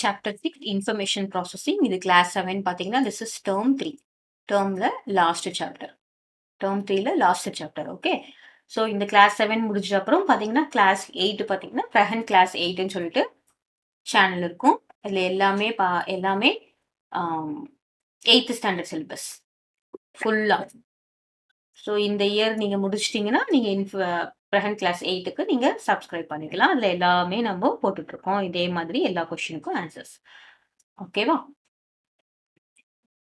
Chapter 6 Information Processing. இது Class 7 பார்த்தீங்கன்னா this is Term 3. Termல last chapter. Term 3ல last chapter. Okay. So இந்த Class 7 முடிஞ்ச அப்புறம் பார்த்தீங்கன்னா Class 8 பார்த்தீங்கன்னா Present Class 8ன்னு சொல்லிட்டு சேனல் இருக்கும். இதில் எல்லாமே 8th ஸ்டாண்டர்ட் சிலபஸ் ஃபுல்லாக. ஸோ இந்த இயர் நீங்கள் முடிச்சிட்டிங்கன்னா நீங்கள் ப்ரெசன்ட் கிளாஸ் 8க்கு நீங்கள் சப்ஸ்கிரைப் பண்ணிக்கலாம். அதில் எல்லாமே நம்ம போட்டுட்ருக்கோம். இதே மாதிரி எல்லா கொஷினுக்கும் ஆன்சர்ஸ். ஓகேவா?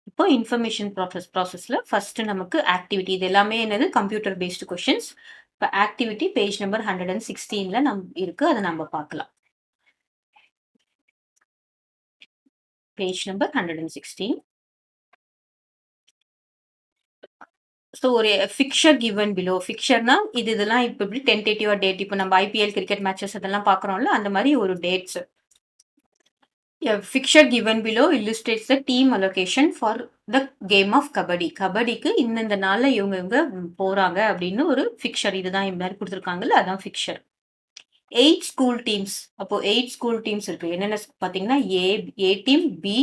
இப்போ இன்ஃபர்மேஷன் ப்ராசஸில் ஃபர்ஸ்ட் நமக்கு ஆக்டிவிட்டி. இது எல்லாமே என்னது கம்ப்யூட்டர் பேஸ்டு கொஷின்ஸ். இப்போ ஆக்டிவிட்டி பேஜ் நம்பர் 116ல இருக்கு. அதை நம்ம பார்க்கலாம். Page number 116. ஸோ ஒரு ஃபிக்சர் கிவன் பிலோ. ஃபிக்சர்னா இதெல்லாம் இப்போ இப்படி டென்டேட்டிவா டேட். இப்போ நம்ம ஐபிஎல் கிரிக்கெட் மேட்சஸ் அதெல்லாம் பார்க்குறோம்ல, அந்த மாதிரி ஒரு dates. Fixture given below illustrates the team allocation for the game of kabaddi. கபடிக்கு இந்த நாளில் இவங்க போகிறாங்க அப்படின்னு ஒரு ஃபிக்சர். இதுதான் இந்த மாதிரி கொடுத்துருக்காங்கல்ல, அதான் ஃபிக்சர். 8 school teams. அப்போ 8 ஸ்கூல் டீம்ஸ் இருக்கு. என்னென்ன பார்த்தீங்கன்னா A team, B,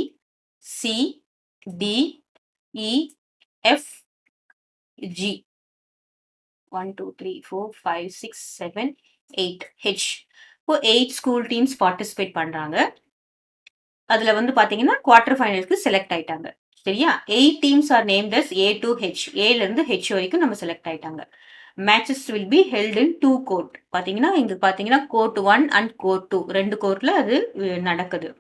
C, D, E, F, G. 1 2 3 4 5 6 7 8 H. இப்போ 8 ஸ்கூல் டீம்ஸ் பார்ட்டிசிபேட் பண்றாங்க. அதுல பாத்தீங்கன்னா குவார்டர் ஃபைனலுக்கு செலக்ட் ஆயிட்டாங்க. சரியா? 8 teams are named as A to H. ஏல இருந்து ஹெச் வரைக்கும் நம்ம செலக்ட் ஆயிட்டாங்க. Matches will be held in 2 court. பாத்தீங்கன்னா இங்க பாத்தீங்கன்னா கோர்ட் 1 அண்ட் கோர்ட் 2 ரெண்டு கோர்ட்ல அது நடக்குது.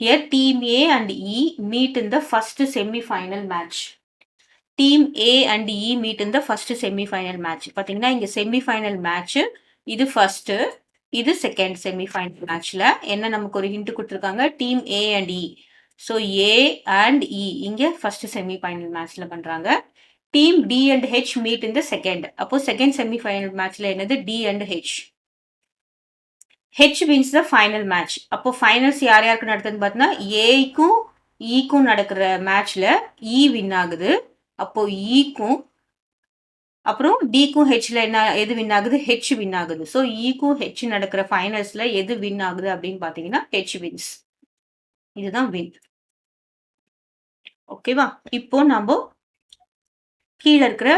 Here team A and E meet in the first semi final match. Team A and E meet இந்த ஃபர்ஸ்ட் செமிஃபைனல் மேட்ச். பார்த்தீங்கன்னா இங்கே செமிஃபைனல் மேட்ச் இது ஃபர்ஸ்ட், இது செகண்ட் செமிஃபைனல் மேட்ச்ல என்ன நமக்கு ஒரு ஹிண்ட் கொடுத்துருக்காங்க, team A and E. So A and E இங்கே ஃபர்ஸ்ட் செமிஃபைனல் மேட்ச்ல பண்றாங்க. Team D and H meet இந்த செகண்ட். அப்போ செகண்ட் செமிஃபைனல் மேட்ச்ல என்னது D and H. H wins the final match. அப்போ ஃபைனல்ஸ் யார் யாருக்கு நடக்குதுன்னு பார்த்தீங்கன்னா ஏக்கும் ஈக்கும் நடக்கிற மேட்ச்ல இ வின் ஆகுது. அப்போ ஈக்கும் அப்புறம் டிக்கும் ஹெச்ல எது வின் ஆகுது, ஹெச் வின் ஆகுது. ஸோ ஈக்கும் ஹெச் நடக்கிற ஃபைனல்ஸ்ல எது வின் ஆகுது அப்படின்னு பாத்தீங்கன்னா ஹெச் வின்ஸ். இதுதான் வின். ஓகேவா? இப்போ நம்ம கீழே இருக்கிற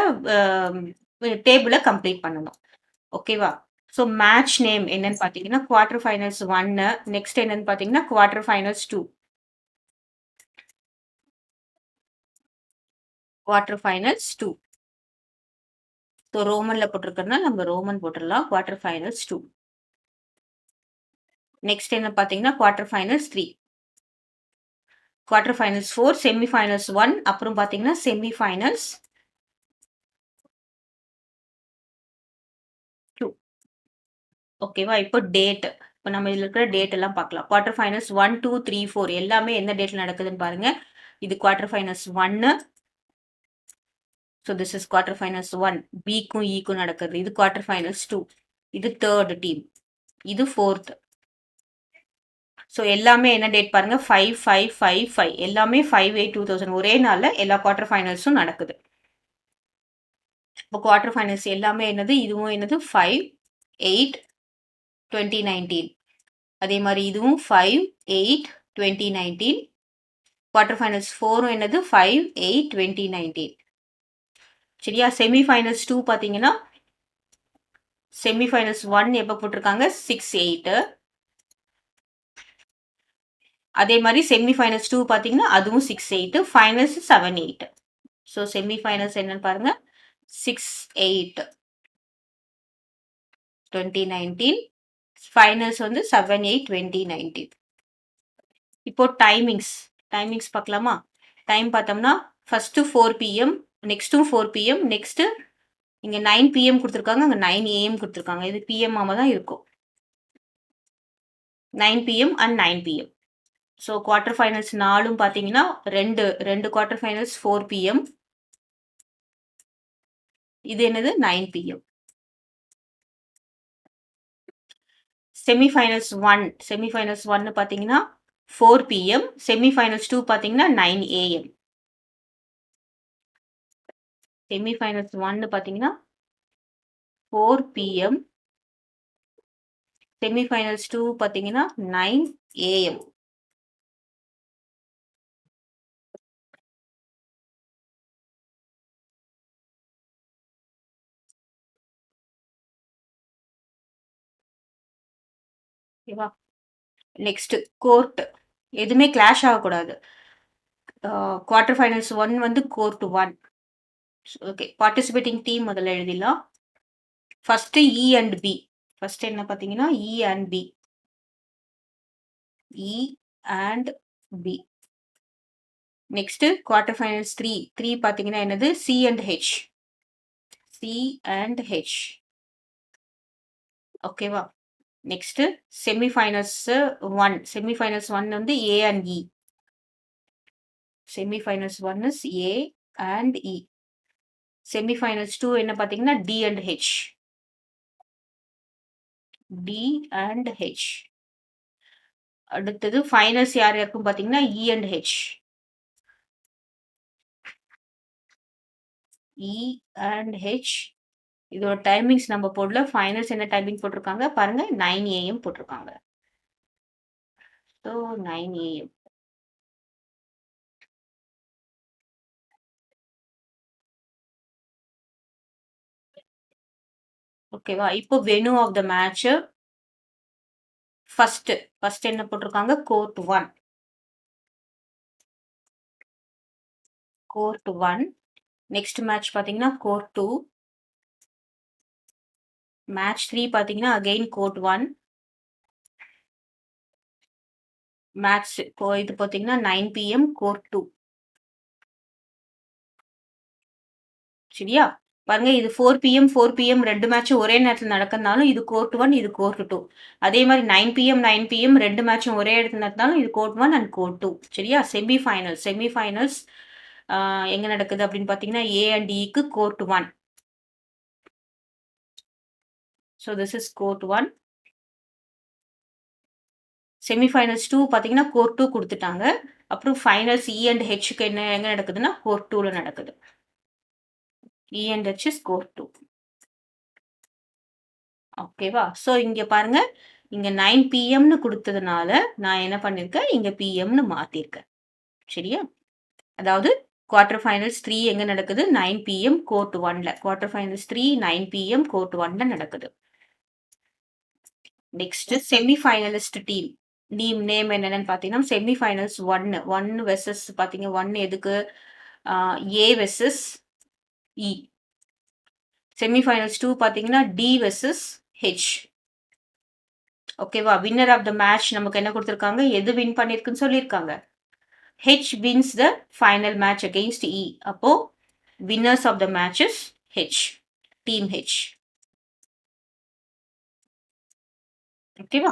டேபிளை கம்ப்ளீட் பண்ணணும். ஓகேவா? ஸோ மேட்ச் நேம் என்னன்னு பாத்தீங்கன்னா குவார்டர் ஃபைனல்ஸ் 1. நெக்ஸ்ட் என்னன்னு பாத்தீங்கன்னா quarter finals 2. Quarter finals 2. So ரோமன்ல போட்டிருக்கிறதுனால நம்ம ரோமன் போட்டுடலாம். Quarter finals 2. நெக்ஸ்ட் என்ன பார்த்தீங்கன்னா quarter finals 3, quarter finals 4, semi finals 1, அப்புறம் பார்த்தீங்கன்னா செமி ஃபைனல்ஸ் 2. ஓகேவா? இப்போ டேட். இப்போ நம்ம இதில் இருக்கிற டேட் எல்லாம் பார்க்கலாம். குவார்டர் ஃபைனல்ஸ் 1 2 3 4 எல்லாமே எந்த டேட்ல நடக்குதுன்னு பாருங்க. இது quarter finals 1. So this is quarter finals 1. பிக்கும் ஈக்கும் நடக்குது. இது குவார்டர் ஃபைனல்ஸ் 2. இது தேர்ட் டீம். இது ஃபோர்த். ஸோ எல்லாமே என்ன டேட் பாருங்க, 5 5 5 5 எல்லாமே 5/8/2000 ஒரே நாள்ல எல்லா குவார்டர் ஃபைனல்ஸும் நடக்குது. இப்போ குவார்டர் ஃபைனல்ஸ் எல்லாமே என்னது, இதுவும் என்னது 5/8/2019. அதே மாதிரி இதுவும் 5/8/2019. குவார்டர் ஃபைனல்ஸ் 4ம் என்னது 5/8/2019. சரியா? செமி ஃபைனல்ஸ் 2 பார்த்தீங்கன்னா செமி ஃபைனல்ஸ் 1 எப்போ போட்டிருக்காங்க 6/8. அதே மாதிரி செமி ஃபைனல்ஸ் 2 பார்த்தீங்கன்னா அதுவும் 6/8, ஃபைனல்ஸ் 7/8. ஸோ செமி ஃபைனல்ஸ் என்னன்னு பாருங்க 6/8/2019, ஃபைனல்ஸ் 7/8/2019. இப்போ டைமிங்ஸ் பார்க்கலாமா? டைம் பார்த்தோம்னா ஃபர்ஸ்ட் 4 PM, நெக்ஸ்ட்டும் 4 PM, நெக்ஸ்ட் இங்க 9 PM கொடுத்துருக்காங்க, அங்க 9 AM கொடுத்துருக்காங்க. இது PM ஆமா தான் இருக்கும். 9 PM and 9 PM. So quarter finals 4ம் பார்த்தீங்கன்னா ரெண்டு குவார்டர் ஃபைனல்ஸ் 4 PM. இது என்னது 9 PM. செமிஃபைனல்ஸ் 1 பார்த்தீங்கன்னா 4 PM. செமிஃபைனல்ஸ் 2 பார்த்தீங்கன்னா 9 AM. செமிஃபைனல்ஸ் 1 பார்த்தீங்கன்னா 4 PM. செமிஃபைனல்ஸ் 2 பார்த்தீங்கன்னா 9 AM. ஓகேவா? Next court. எதுவுமே கிளாஷ் ஆகக்கூடாது. குவார்டர் ஃபைனல்ஸ் 1 வந்து கோர்ட் 1. ஓகே. பார்ட்டிசிபேட்டிங் டீம் முதல்ல எழுதிடலாம். First E and B. First என்ன பார்த்தீங்கன்னா E and B. E and B. Next quarter finals 3. 3 பார்த்தீங்கன்னா என்னது C and H. C and H. ஓகேவா? Next semifinals 1. செமிஃபைனல்ஸ் 1 வந்து A and E. Semifinals 1 is A and E. Semifinals 2 என்ன பார்த்தீங்கன்னா D and H. D and H. அடுத்தது finals யார் யாருக்கும் பார்த்தீங்கன்னா E and H. E and H. இதோட timings நம்ம போடல. ஃபைனல்ஸ் என்ன டைமிங் போட்டிருக்காங்க பாருங்க 9 AM போட்டிருக்காங்க. So 9 AM. ஓகேவா? இப்போ venue of the match first என்ன போட்டிருக்காங்க கோர்ட் 1. கோர்ட் 1. நெக்ஸ்ட் மேட்ச் பார்த்தீங்கன்னா கோர்ட் 2. மேட்ச் 3 பார்த்தீங்கன்னா அகைன் கோர்ட் 1. மேட்ச் இது பார்த்தீங்கன்னா 9 PM கோர்ட் 2. சரியா? பாருங்க இது 4 PM ரெண்டு மேட்சும் ஒரே நேரத்தில் நடக்கிறதுனாலும் இது கோர்ட் 1, இது கோர்ட் 2. அதே மாதிரி 9 PM ரெண்டு மேட்சும் ஒரே இடத்துல நடந்தாலும் இது கோர்ட் 1 அண்ட் கோர்ட் 2. சரியா? செமிஃபைனல்ஸ் எங்க நடக்குது அப்படின்னு பார்த்தீங்கன்னா ஏ அண்ட் இக்கு court 1. So this is court 1. Semi-finals 2 பார்த்தீங்கன்னா கோர்ட் 2 கொடுத்துட்டாங்க. அப்புறம் ஃபைனல்ஸ் இ அண்ட் ஹெச்சுக்கு எங்க நடக்குதுன்னா கோர்ட் 2ல நடக்குது. இ அண்ட் ஹெச் இஸ் கோர்ட் 2. ஓகேவா? ஸோ இங்க பாருங்க இங்க 9 PMன்னு கொடுத்ததுனால நான் என்ன பண்ணிருக்கேன் இங்க PMன்னு மாத்திருக்கேன். சரியா? அதாவது குவார்டர் ஃபைனல்ஸ் 3 எங்க நடக்குது 9 PM கோர்ட் 1ல. குவார்டர் ஃபைனல்ஸ் 3 9 PM கோர்ட் 1ல நடக்குது. நெக்ஸ்ட் செமிஃபைனலிஸ்ட் டீம் நேம் என்னன்னு பார்த்தீங்கன்னா செமிஃபைனல்ஸ் 1 வெர்சஸ் பார்த்தீங்க 1 எதுக்கு ஏ வெர்சஸ் இ. செமிஃபைனல்ஸ் 2 பார்த்தீங்கன்னா டி வெர்சஸ் ஹெச். ஓகேவா? வின்னர் ஆஃப் த மேட்ச் நமக்கு என்ன கொடுத்துருக்காங்க எது வின் பண்ணிருக்குன்னு சொல்லியிருக்காங்க. H wins the final match against E. அப்போ winners of the matches H. Team H. ஓகேவா?